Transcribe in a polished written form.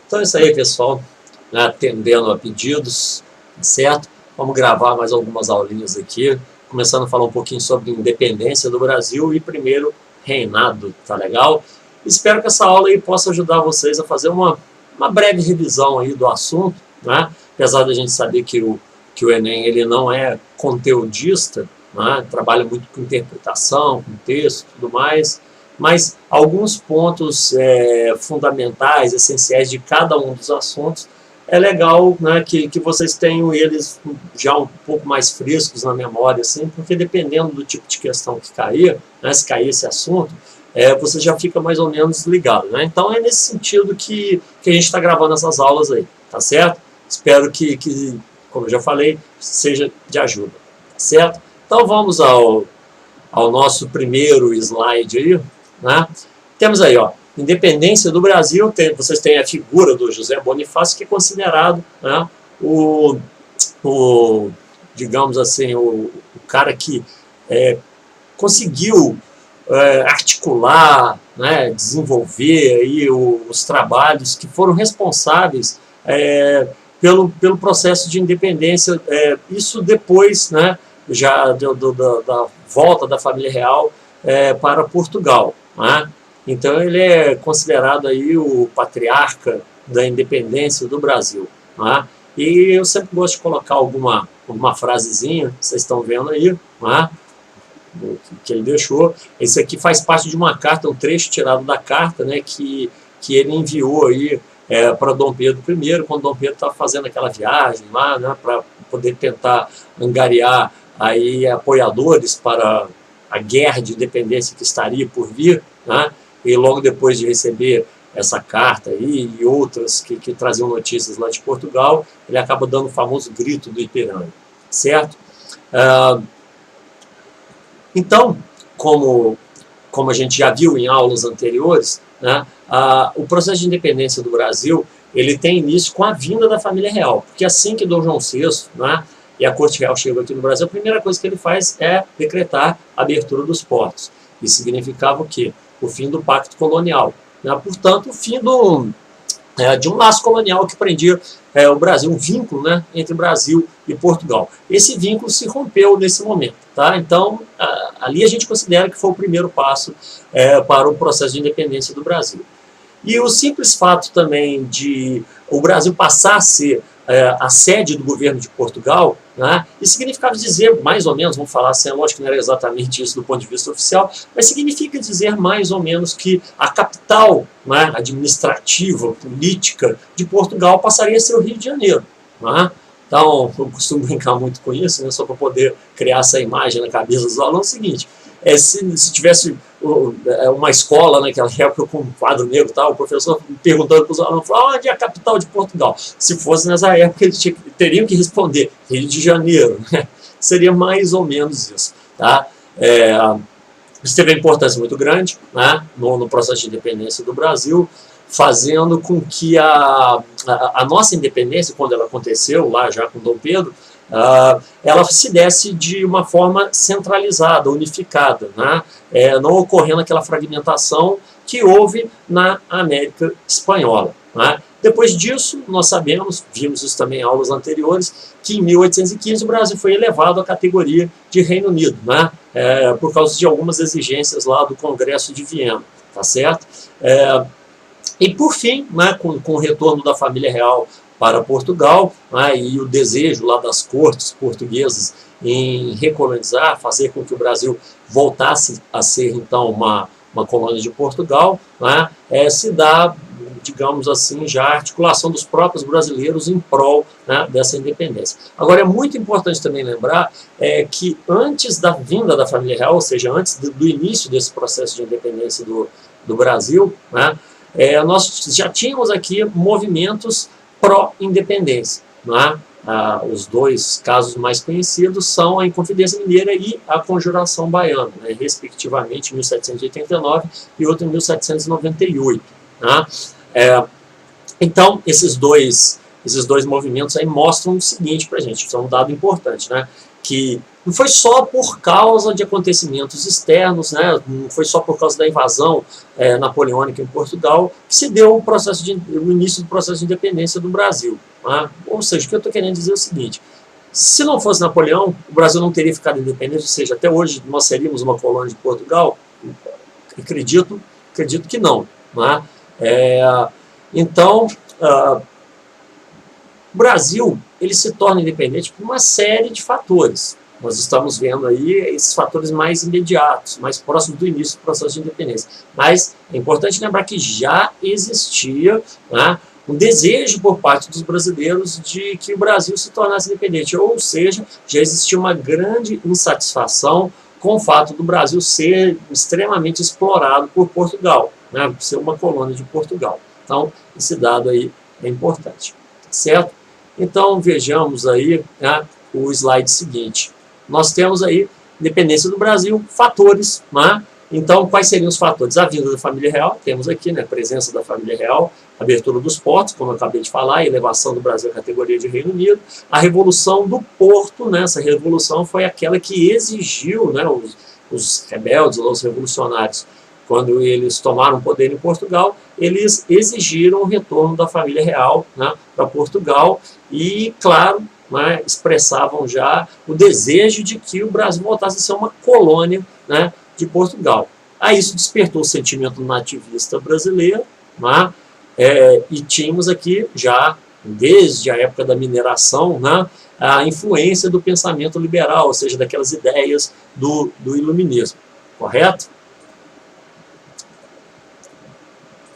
Então é isso aí, pessoal, né, atendendo a pedidos, certo? Vamos gravar mais algumas aulinhas aqui, começando a falar um pouquinho sobre independência do Brasil e primeiro reinado, tá legal? Espero que essa aula aí possa ajudar vocês a fazer uma breve revisão aí do assunto, né? Apesar da gente saber que o Enem ele não é conteudista, né? Trabalha muito com interpretação, com texto e tudo mais, mas alguns pontos fundamentais, essenciais de cada um dos assuntos, é legal, né, que vocês tenham eles já um pouco mais frescos na memória, assim, porque dependendo do tipo de questão que cair, né, se cair esse assunto, você já fica mais ou menos ligado, né? Então é nesse sentido que a gente está gravando essas aulas aí, tá certo? Espero que, como eu já falei, seja de ajuda, tá certo? Então vamos ao nosso primeiro slide aí, né? Temos aí, ó, independência do Brasil, vocês têm a figura do José Bonifácio, que é considerado, né, digamos assim, o cara que conseguiu articular, né, desenvolver aí os trabalhos que foram responsáveis pelo processo de independência, isso depois, né, já da volta da família real para Portugal, né? Então ele é considerado aí o patriarca da independência do Brasil, né? E eu sempre gosto de colocar alguma frasezinha, vocês estão vendo aí, né, que ele deixou. Esse aqui faz parte de uma carta, um trecho tirado da carta, né, que ele enviou aí para Dom Pedro I, quando Dom Pedro estava fazendo aquela viagem lá, né, para poder tentar angariar aí apoiadores para a guerra de independência que estaria por vir, né? E logo depois de receber essa carta aí e outras que traziam notícias lá de Portugal, ele acaba dando o famoso grito do Ipiranga, certo? Então, como a gente já viu em aulas anteriores, né, o processo de independência do Brasil ele tem início com a vinda da família real, porque assim que Dom João VI, né, e a Corte Real chega aqui no Brasil, a primeira coisa que ele faz é decretar a abertura dos portos. Isso significava o quê? O fim do pacto colonial, né? Portanto, o fim de um laço colonial que prendia o Brasil, um vínculo, né, entre Brasil e Portugal. Esse vínculo se rompeu nesse momento, tá? Então, ali a gente considera que foi o primeiro passo para o processo de independência do Brasil. E o simples fato também de o Brasil passar a ser a sede do governo de Portugal, né, isso significava dizer, mais ou menos, vamos falar assim, lógico que não era exatamente isso do ponto de vista oficial, mas significa dizer mais ou menos que a capital, né, administrativa, política de Portugal passaria a ser o Rio de Janeiro. Né? Então, eu costumo brincar muito com isso, né, só para poder criar essa imagem na cabeça dos alunos, é o seguinte, se tivesse uma escola naquela época com um quadro negro, tal, o professor perguntando para os alunos, onde é a capital de Portugal? Se fosse nessa época, eles teriam que responder Rio de Janeiro. Né? Seria mais ou menos isso. Tá? Isso teve uma importância muito grande, né, no processo de independência do Brasil, fazendo com que a nossa independência, quando ela aconteceu, lá já com Dom Pedro, ela se desse de uma forma centralizada, unificada, né? Não ocorrendo aquela fragmentação que houve na América Espanhola. Né? Depois disso, nós sabemos, vimos isso também em aulas anteriores, que em 1815 o Brasil foi elevado à categoria de Reino Unido, né? Por causa de algumas exigências lá do Congresso de Viena, tá certo? E por fim, né, com o retorno da família real para Portugal, né, e o desejo lá das cortes portuguesas em recolonizar, fazer com que o Brasil voltasse a ser então uma colônia de Portugal, né, se dá, digamos assim, já a articulação dos próprios brasileiros em prol, né, dessa independência. Agora é muito importante também lembrar que antes da vinda da família real, ou seja, antes do início desse processo de independência do Brasil, né, nós já tínhamos aqui movimentos pró-independência. Né? Os dois casos mais conhecidos são a Inconfidência Mineira e a Conjuração Baiana, né? Respectivamente em 1789 e outro em 1798. Né? Então, esses dois movimentos aí mostram o seguinte para a gente, isso é um dado importante, né? que não foi só por causa de acontecimentos externos, né, não foi só por causa da invasão napoleônica em Portugal que se deu o início do processo de independência do Brasil. Né? Ou seja, o que eu estou querendo dizer é o seguinte: se não fosse Napoleão, o Brasil não teria ficado independente, ou seja, até hoje nós seríamos uma colônia de Portugal? Acredito que não. Né? Então, o Brasil ele se torna independente por uma série de fatores. Nós estamos vendo aí esses fatores mais imediatos, mais próximos do início do processo de independência. Mas é importante lembrar que já existia, né, um desejo por parte dos brasileiros de que o Brasil se tornasse independente, ou seja, já existia uma grande insatisfação com o fato do Brasil ser extremamente explorado por Portugal, né, ser uma colônia de Portugal. Então, esse dado aí é importante, certo? Então, vejamos aí, né, o slide seguinte. Nós temos aí, independência do Brasil, fatores, né? Então, quais seriam os fatores? A vinda da família real, temos aqui, né, a presença da família real, abertura dos portos, como eu acabei de falar, a elevação do Brasil à categoria de Reino Unido, a revolução do Porto, né, essa revolução foi aquela que exigiu, né, os rebeldes, os revolucionários, quando eles tomaram o poder em Portugal, eles exigiram o retorno da família real, né, para Portugal e, claro, né, expressavam já o desejo de que o Brasil voltasse a ser uma colônia, né, de Portugal. Aí isso despertou o sentimento nativista brasileiro, né, e tínhamos aqui já, desde a época da mineração, né, a influência do pensamento liberal, ou seja, daquelas ideias do iluminismo, correto?